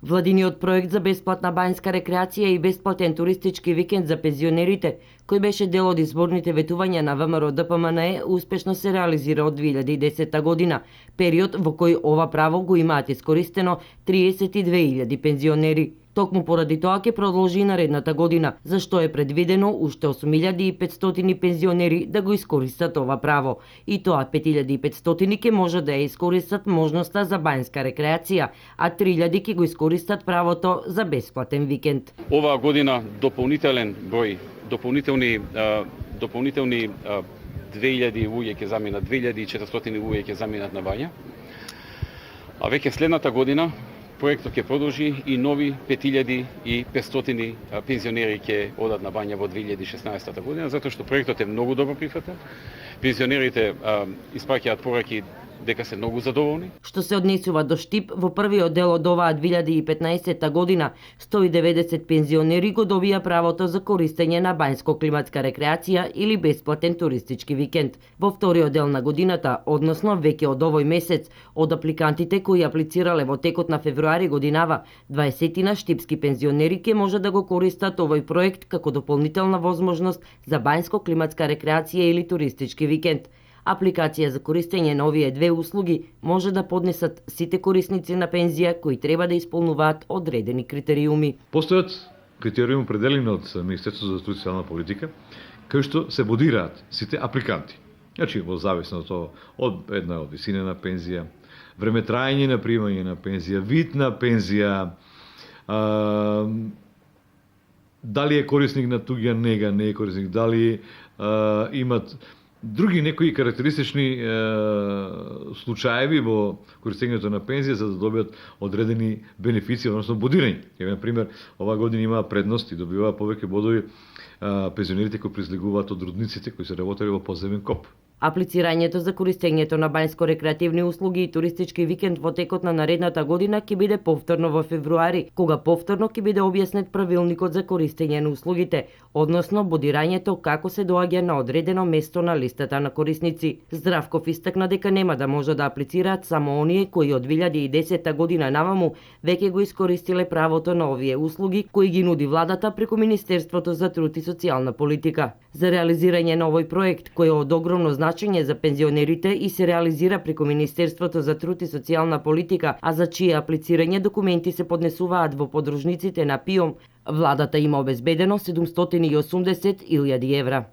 Владиниот проект за бесплатна бањска рекреација и бесплатен туристички викенд за пензионерите, кој беше дел од изборните ветувања на ВМРО ДПМНЕ, успешно се реализира од 2010 година, период во кој ова право го имаат искористено 32.000 пензионери. Токму поради тоа ќе продолжи и наредната година, зашто е предвидено уште 8.500 пензионери да го искористат ова право. И тоа 5.500 ќе може да ја искористат можноста за бањска рекреација, а 3.000 ќе го искористат правото за бесплатен викенд. Оваа година дополнителен број, дополнителни 2.000 луѓе ќе заминат, 2.400 луѓе ќе заминат на бања. А веќе следната година проектот ќе продолжи и нови 5.500 пензионери ќе одат на бања во 2016 година, затоа што проектот е многу добро прифатен. Пензионерите испраќаат пораки дека се многу задоволни. Што се однесува до Штип, во првиот дел од оваа 2015 година 190 пензионери го добија правото за користење на бањско-климатска рекреација или бесплатен туристички викенд. Во вториот дел на годината, односно веќе од овој месец, од апликантите кои аплицирале во текот на февруари годинава, 20 штипски пензионери ќе може да го користат овој проект како дополнителна возможност за бањско-климатска рекреација или туристички викенд. Апликација за користење на овие две услуги може да поднесат сите корисници на пензија кои треба да исполнуваат одредени критериуми. Постојат критериуми определени од Министерството за труд и социјална политика, кои што се бодираат сите апликанти. Значи, во зависност од една од висина на пензија, време трајање на примање на пензија, вид на пензија, дали е корисник на туѓа нега, не е корисник, дали имат други некои карактеристични случаеви во користењето на пензија за да добијат одредени бенефиции, односно бодирање. Еве, на пример, оваа година имаа предност и добиваа повеќе бодови пензионерите кои произлегуваат од родниците кои се работеле во подземен коп. Аплицирањето за користењето на бањско-рекреативни услуги и туристички викенд во текот на наредната година ќе биде повторно во февруари, кога повторно ќе биде објаснет правилникот за користење на услугите, односно бодирањето како се доаѓа на одредено место на листата на корисници. Здравков истакна дека нема да може да аплицираат само оние кои од 2010 година наваму веќе го искористиле правото на овие услуги кои ги нуди владата преку Министерството за труд и социјална политика. За реализирање на овој проект, кој е од огромно значење за пензионерите и се реализира преку Министерството за труд и социјална политика, а за чие аплицирање документи се поднесуваат во подружниците на ПИОМ, владата има обезбедено 780.000 евра.